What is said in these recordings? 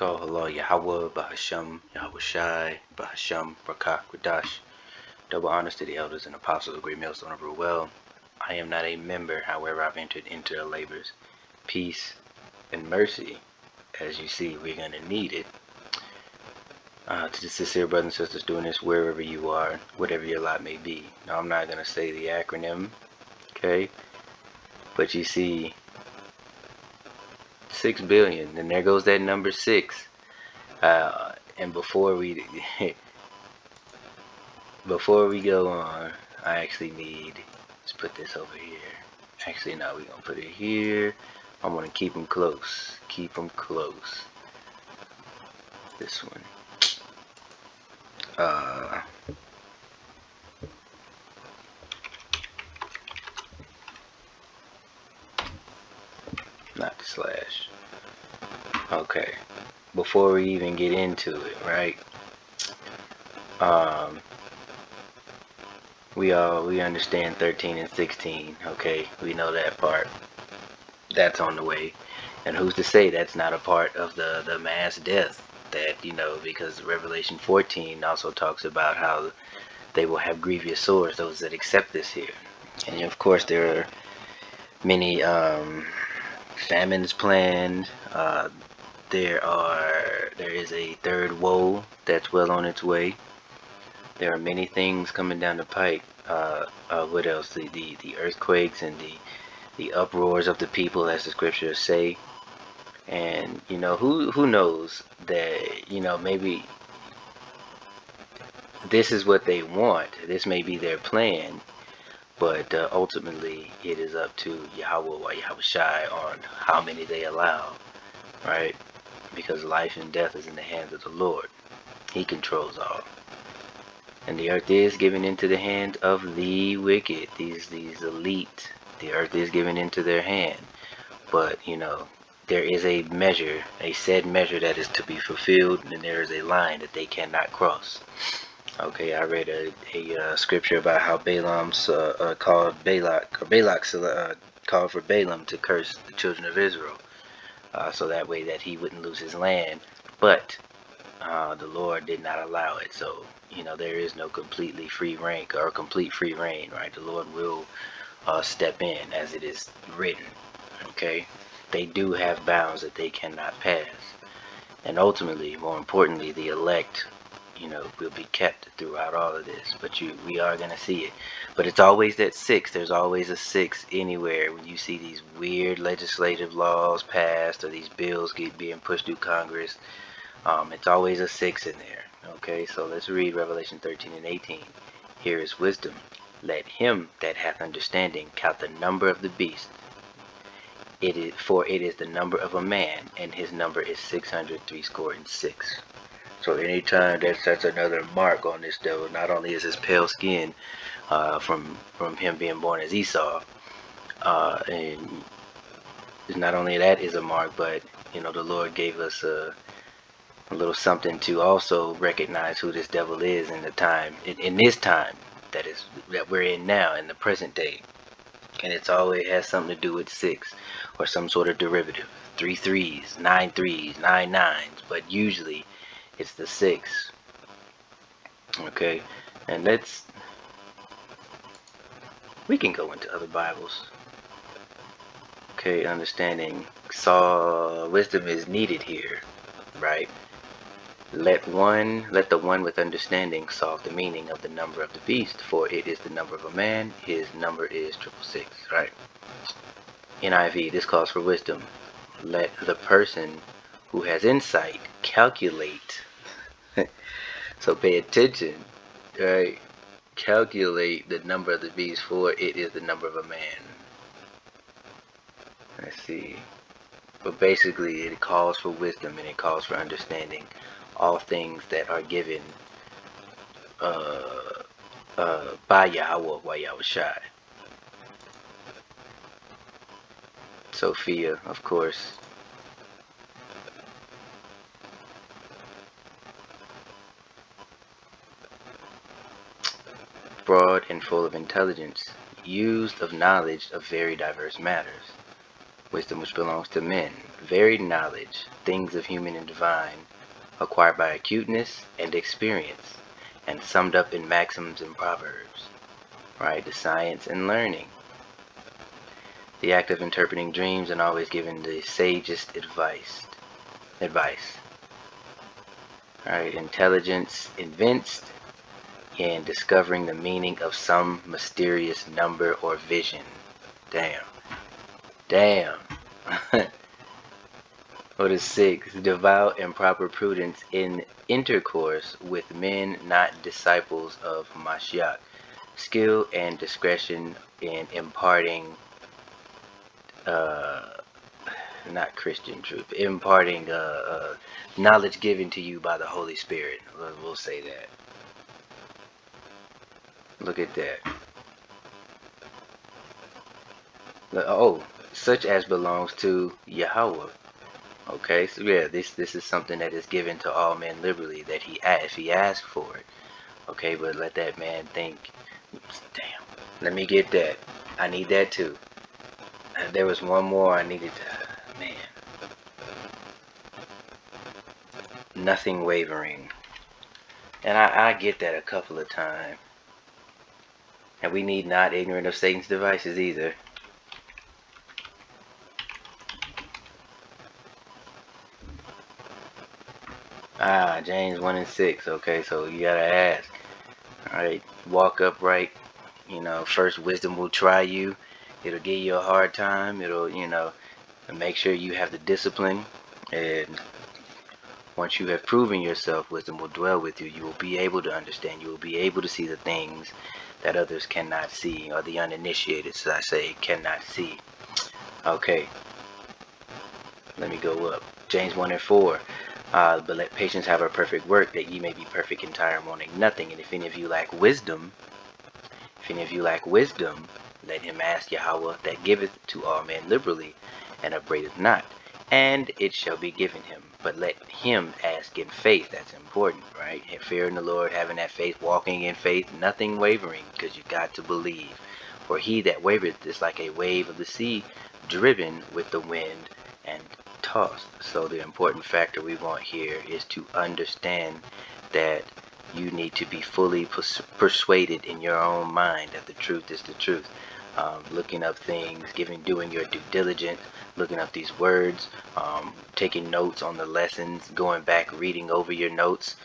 Call Allah Yahweh, Bahasham, Yahweh Shai, Bahasham, Rakak, Radash. Double honors to the elders and apostles of Great Millstone of Ruel. I am not a member, however, I've entered into the labors. Peace and mercy. As you see, we're going to need it. To the sincere brothers and sisters doing this wherever you are, whatever your lot may be. Now, I'm not going to say the acronym, okay? But you see, 6 billion, and there goes that number 6. And before we go on, I actually need, let's put this over here. Actually, no, we're gonna put it here. I'm gonna keep them close. Keep them close. This one. Not the slash. Okay. Before we even get into it, right? We understand 13 and 16. Okay, we know that part. That's on the way. And who's to say that's not a part of the mass death? That, you know, because Revelation 14 also talks about how they will have grievous sores, those that accept this here. And of course there are many famines planned. There is a third woe that's well on its way. There are many things coming down the pipe. What else? The earthquakes and the uproars of the people, as the scriptures say. And you know, who knows that, you know, maybe this is what they want. This may be their plan, but ultimately it is up to Yahweh or Yahweh Shai on how many they allow, right? Because life and death is in the hands of the Lord. He controls all. And the earth is given into the hand of the wicked. These elite. The earth is given into their hand. But, you know, there is a measure, a said measure that is to be fulfilled, and there is a line that they cannot cross. Okay, I read a scripture about how Balaam's called Balak, or Balak's called for Balaam to curse the children of Israel, so that way that he wouldn't lose his land. But the Lord did not allow it. So, you know, there is no completely free reign or complete free reign, right? The Lord will step in, as it is written. Okay, they do have bounds that they cannot pass, and ultimately, more importantly, the elect, you know, will be kept throughout all of this. But we are going to see it. But it's always that 6. There's always a 6 anywhere when you see these weird legislative laws passed or these bills being pushed through Congress. It's always a 6 in there. Okay, so let's read Revelation 13 and 18. Here is wisdom. Let him that hath understanding count the number of the beast. For it is the number of a man, and his number is 666. So anytime that's another mark on this devil. Not only is his pale skin from him being born as Esau, and not only that is a mark, but you know, the Lord gave us a little something to also recognize who this devil is in the time, in this time that we're in now, in the present day. And it's always has something to do with 6 or some sort of derivative. 3 3s, 9 3s, 9 9s, but usually it's the 6. Okay, and we can go into other Bibles. Okay, understanding wisdom is needed here, right? Let the one with understanding solve the meaning of the number of the beast, for it is the number of a man, his number is 666, right? NIV, this calls for wisdom. Let the person who has insight calculate. So pay attention, right? Calculate the number of the beast, for it is the number of a man. Let's see. But basically it calls for wisdom and it calls for understanding. All things that are given by Yahweh or Yahweh Shai. Sophia, of course. Broad and full of intelligence, used of knowledge of very diverse matters. wisdom which belongs to men, varied knowledge, things of human and divine, acquired by acuteness and experience, and summed up in maxims and proverbs, right? The science and learning, the act of interpreting dreams and always giving the sagest advice. Right? Intelligence evinced in discovering the meaning of some mysterious number or vision. Damn. What is 6? Devout and proper prudence in intercourse with men not disciples of Mashiach. Skill and discretion in imparting not Christian truth, imparting knowledge given to you by the Holy Spirit. We'll say that. Look at that. Oh, such as belongs to Yahweh. Okay, so yeah, this is something that is given to all men liberally, that if he asks for it. Okay, but let that man think. Damn, let me get that. I need that too. There was one more I needed to, man. Nothing wavering. And I get that a couple of times. And we need not ignorant of Satan's devices either. James 1 and 6. Okay, so you gotta ask. Alright, walk upright. First wisdom will try you. It'll give you a hard time. It'll, make sure you have the discipline. And once you have proven yourself, wisdom will dwell with you. You will be able to understand. You will be able to see the things that others cannot see, or the uninitiated, so I say, cannot see. Okay. Let me go up. James 1 and 4. But let patience have her perfect work, that ye may be perfect, entire, wanting nothing. And if any of you lack wisdom, let him ask Yahweh that giveth to all men liberally, and upbraideth not, and it shall be given him. But let him ask in faith. That's important, right? Fearing the Lord, having that faith, walking in faith, nothing wavering, because you got to believe. For he that wavereth is like a wave of the sea, driven with the wind and tossed. So the important factor we want here is to understand that you need to be fully persuaded in your own mind that the truth is the truth. Looking up things, doing your due diligence, looking up these words, taking notes on the lessons, going back, reading over your notes,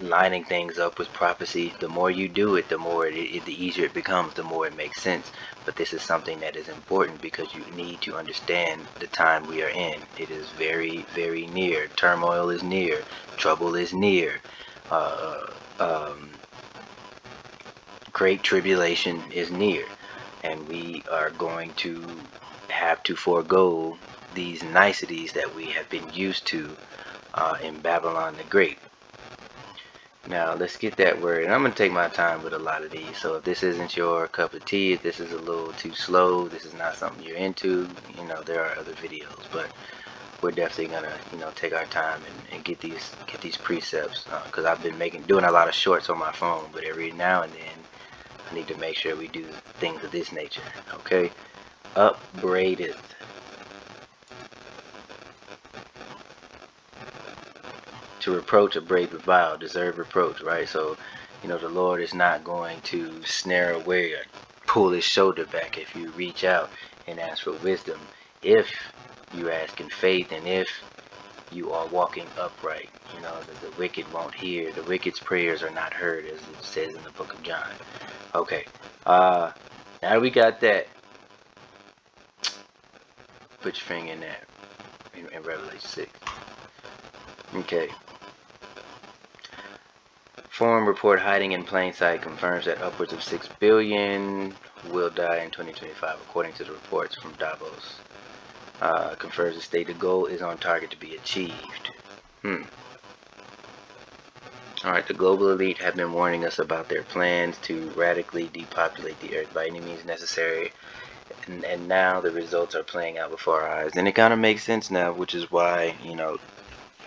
lining things up with prophecy. The more you do it, the easier it becomes, the more it makes sense. But this is something that is important because you need to understand the time we are in. It is very, very near. Turmoil is near. Trouble is near. Great tribulation is near, and we are going to have to forego these niceties that we have been used to in Babylon the Great. Now let's get that word, and I'm going to take my time with a lot of these. So if this isn't your cup of tea, if this is a little too slow, this is not something you're into, there are other videos, but we're definitely gonna take our time and get these precepts, because I've been doing a lot of shorts on my phone, but every now and then I need to make sure we do things of this nature. Okay, upbraideth. To reproach, upbraid, revile, deserve reproach, right? So, the Lord is not going to snare away or pull his shoulder back if you reach out and ask for wisdom. If you ask in faith, and if you are walking upright, the wicked won't hear. The wicked's prayers are not heard, as it says in the book of John. Okay, now we got that. Put your finger in that, in Revelation 6. Okay. Foreign report hiding in plain sight confirms that upwards of 6 billion will die in 2025, according to the reports from Davos. Confers the stated goal is on target to be achieved. Alright, the global elite have been warning us about their plans to radically depopulate the earth by any means necessary, and now the results are playing out before our eyes. And it kind of makes sense now, which is why,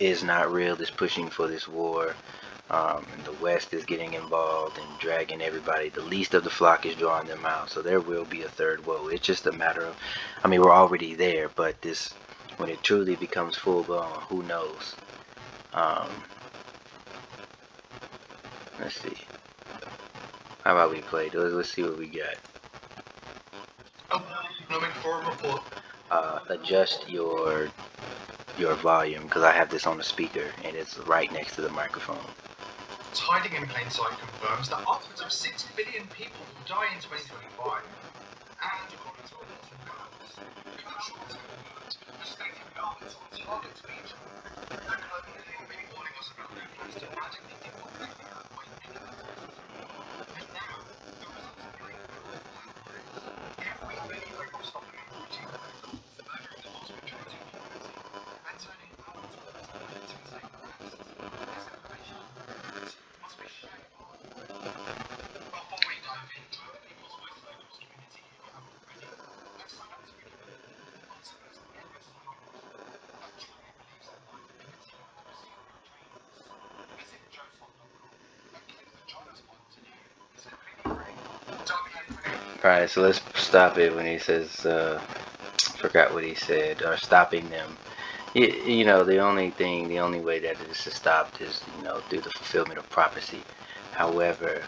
Is Not Real is pushing for this war. And the West is getting involved and dragging everybody. The least of the flock is drawing them out. So there will be a third woe. It's just a matter of, I mean, we're already there, but this, when it truly becomes full blown, who knows? Um, let's see. How about we play? Let's see what we got. Adjust your volume because I have this on the speaker and it's right next to the microphone. Hiding in plain sight confirms that upwards of 6 billion people will die in 2025. And according to reports from governments, commercials are stating governments on target to meet. And globally, they may be warning us about their plans to radically depopulate the Earth by and now, the results are very clear. If we really hope to stop them from reaching murdering the vast majority of humanity, and turning our towards a intimate West, this information must be shared. Before we dive into it, people's voice locals community, if you haven't already, let's sign up to be answer those endless cycles. I truly believe in life and democracy of your dreams. Visit joe.com and click the join us button today. It's completely free. Don't be afraid. Alright, so let's stop it when he says, forgot what he said, or stopping them. You know, the only way that this is stopped is, you know, through the fulfillment of prophecy. However,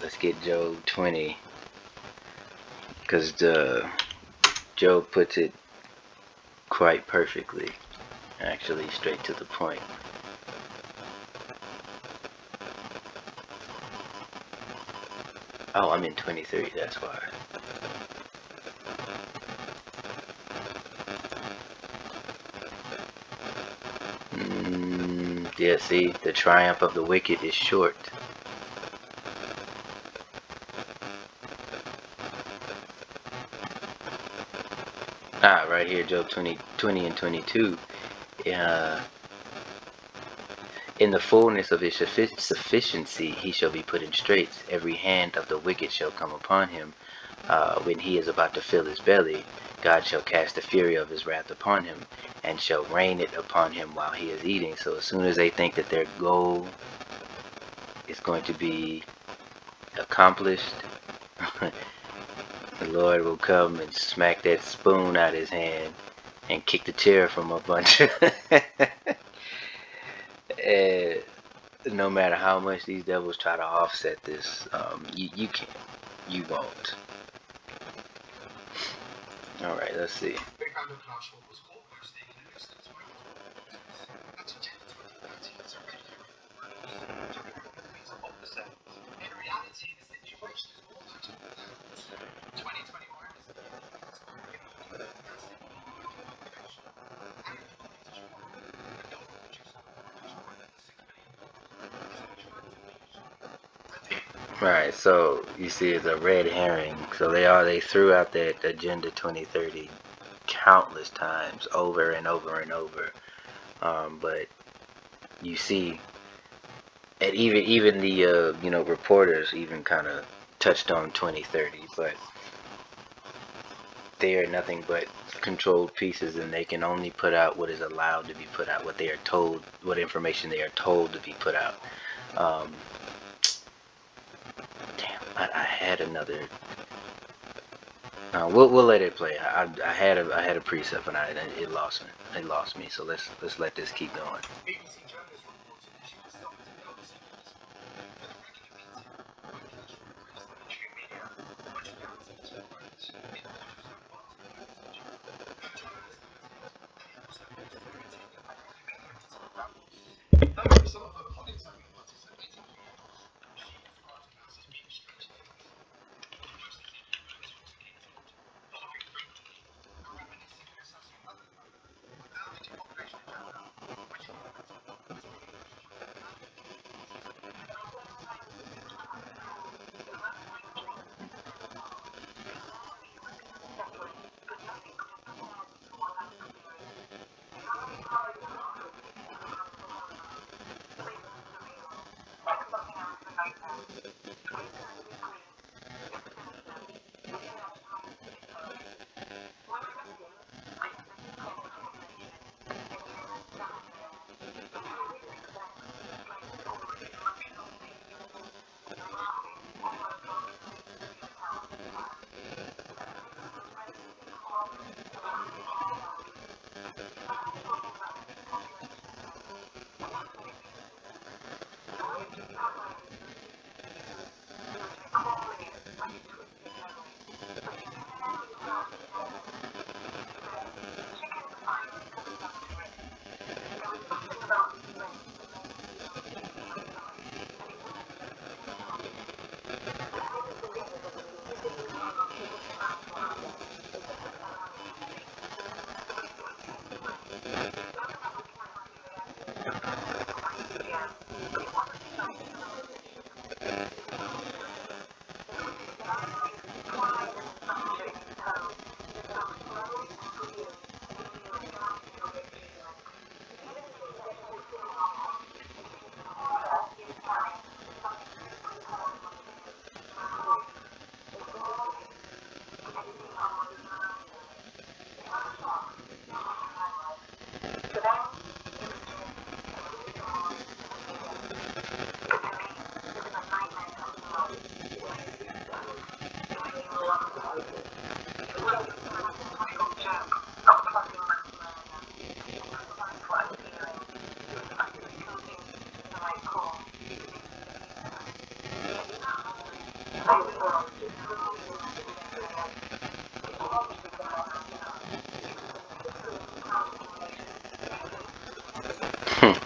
let's get Job 20, because Job puts it quite perfectly, actually straight to the point. Oh, I'm in 23, that's why. Yeah, see, the triumph of the wicked is short. Right here, Job 20 and 22. In the fullness of his sufficiency, he shall be put in straits. Every hand of the wicked shall come upon him. When he is about to fill his belly, God shall cast the fury of his wrath upon him, and shall rain it upon him while he is eating. So as soon as they think that their goal is going to be accomplished, the Lord will come and smack that spoon out of his hand and kick the chair from a bunch. And no matter how much these devils try to offset this, you can't. You won't. Alright, let's see. In reality, the situation is more than 2025 is the year that's going to be massive population and competition. The government reduced the population by more than 6 billion people. Alright, so you see it's a red herring. So they threw out that Agenda 2030 countless times, over and over and over. But you see, and even the reporters even kind of touched on 2030, but they are nothing but controlled pieces, and they can only put out what is allowed to be put out, what they are told, what information they are told to be put out. Damn, I had another. We'll let it play. I had a precept and it lost me. It lost me. So let's let this keep going.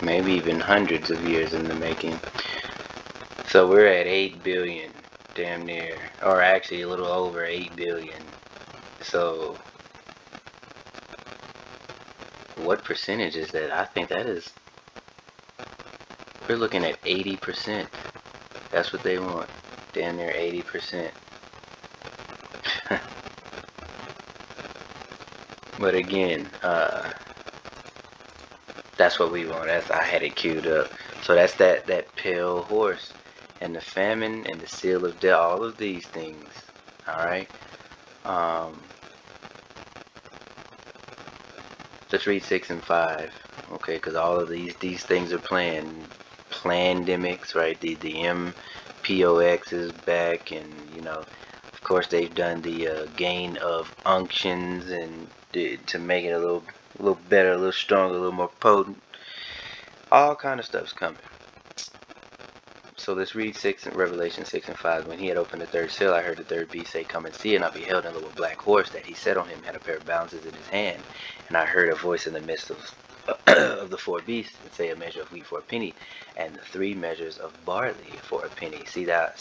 Maybe even hundreds of years in the making. So we're at 8 billion, damn near, or actually a little over 8 billion. So what percentage is that? I think that is, we're looking at 80%. That's what they want. Damn near 80%. But again, that's what we want. That's, I had it queued up. So that's that pale horse, and the famine and the seal of death. All of these things. All right. Um, let's read 6 and 5. Okay, because all of these things are plandemics, right? The MPOX is back, and of course they've done the gain of unctions and to make it a little better, a little stronger, a little more potent. All kind of stuff's coming. So let's read Revelation 6 and 5. When he had opened the third seal, I heard the third beast say, "Come and see." And I beheld, and a little black horse that he sat on him had a pair of balances in his hand. And I heard a voice in the midst of of the four beasts, and say, "A measure of wheat for a penny, and 3 measures of barley for a penny. See thou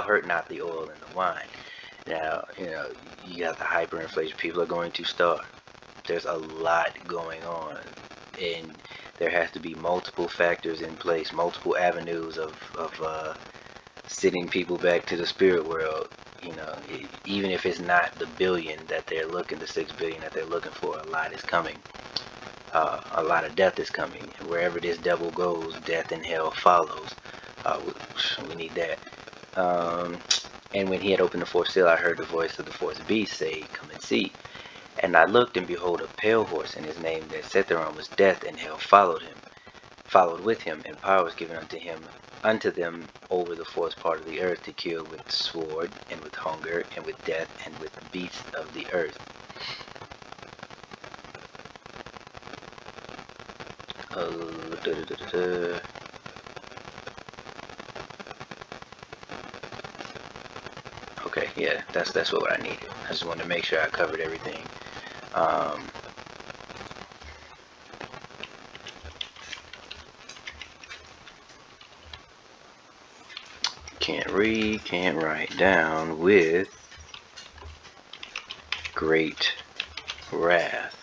hurt not the oil and the wine." Now, you got the hyperinflation. People are going to starve. There's a lot going on, and there has to be multiple factors in place, multiple avenues of sending people back to the spirit world. Even if it's not the billion that they're looking, the 6 billion that they're looking for, a lot is coming. A lot of death is coming. And wherever this devil goes, death and hell follows. We need that. And when he had opened the fourth seal, I heard the voice of the fourth beast say, "Come and see." And I looked, and behold, a pale horse, and his name that sat thereon was Death, and hell followed with him, and power was given unto them over the fourth part of the earth, to kill with sword, and with hunger, and with death, and with beasts of the earth. Okay, yeah, that's what I needed. I just wanted to make sure I covered everything. Can't read, can't write down with great wrath.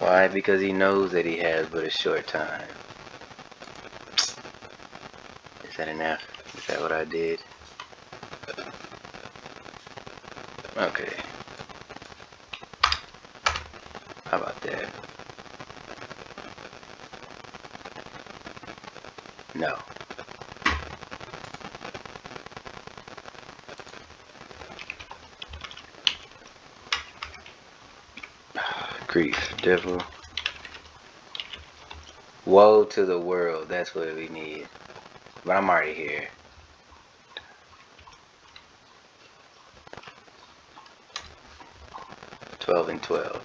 Why? Because he knows that he has but a short time. Is that enough? Is that what I did? Okay. How about that? No. Grief, devil. Woe to the world. That's what we need. But I'm already here. 12 and 12.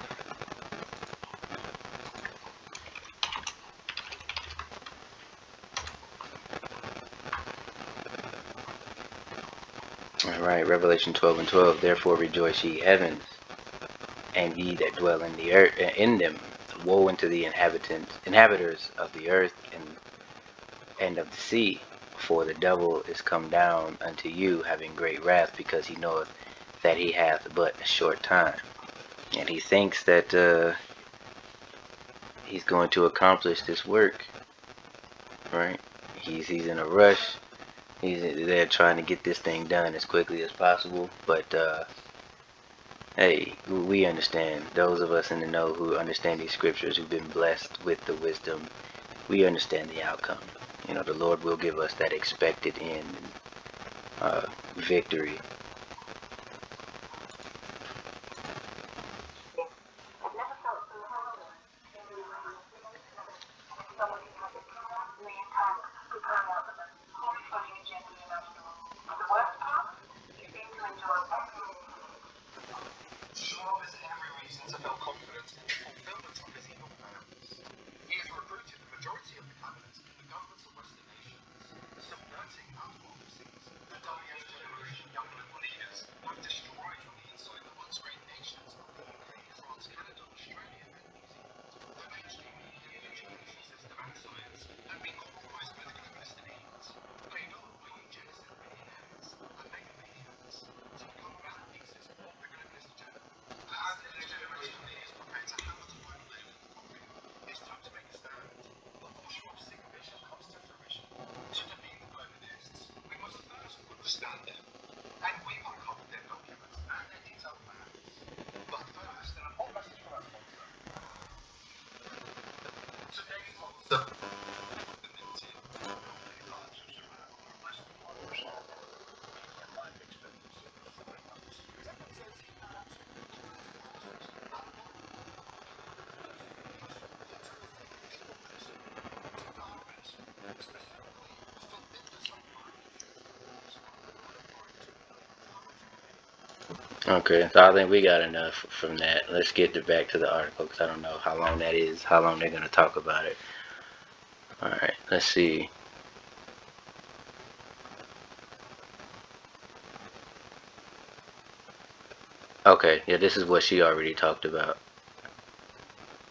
Alright, Revelation 12 and 12. Therefore rejoice, ye heavens, and ye that dwell in the earth, in them. Woe unto the inhabitants of the earth and of the sea, for the devil is come down unto you, having great wrath, because he knoweth that he hath but a short time. And he thinks that he's going to accomplish this work, right? He's in a rush. They're trying to get this thing done as quickly as possible, but hey, we understand. Those of us in the know who understand these scriptures, who've been blessed with the wisdom, we understand the outcome. You know, the Lord will give us that expected end, victory. Job has every reason to feel confident in the fulfillment of his evil plans. He has recruited the majority of the cabinets in the governments of Western nations, subverting our democracies. The WF generation young global leaders have destroyed from the inside the once great nations of the UK, France, Canada, Australia, and New Zealand. The mainstream media, education system, and science have been compromised by the globalist elites, paid off by eugenicist billionaires and megalomaniacs to become mouthpieces of the globalist agenda. As the next generation of leaders prepare to hammer the final nail in the coffin, it's time to make a stand. Before Schwab's sick vision comes to fruition, to defeat the globalists, we must first understand them. And we've uncovered their documents and their detailed plans. But first, an important message from our sponsor. Today's sponsor. Okay, so I think we got enough from that. Let's get back to the article, because I don't know how long that is, how long they're going to talk about it. Alright, let's see. Okay, yeah, this is what she already talked about.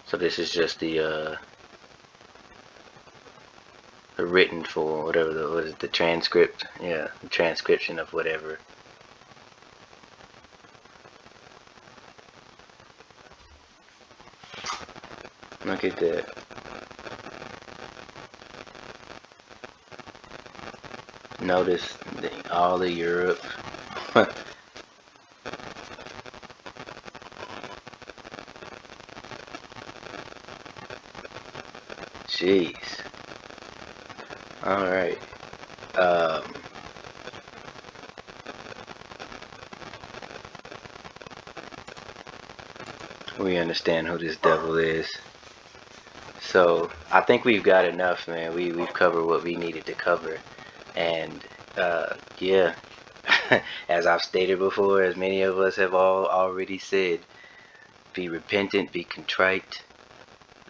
So this is just the written for whatever what is it, the transcript? Yeah, the transcription of whatever. Look at that. Notice all of Europe. Jeez. Alright. We understand who this devil is. So I think we've got enough, man. We've covered what we needed to cover. And yeah, as I've stated before, as many of us have all already said, be repentant, be contrite,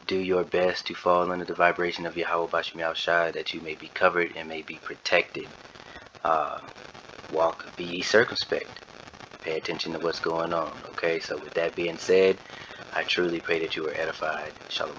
do your best to fall under the vibration of Yahweh Bashim Yahushai, that you may be covered and may be protected. Be circumspect. Pay attention to what's going on. Okay, so with that being said, I truly pray that you are edified. Shalom.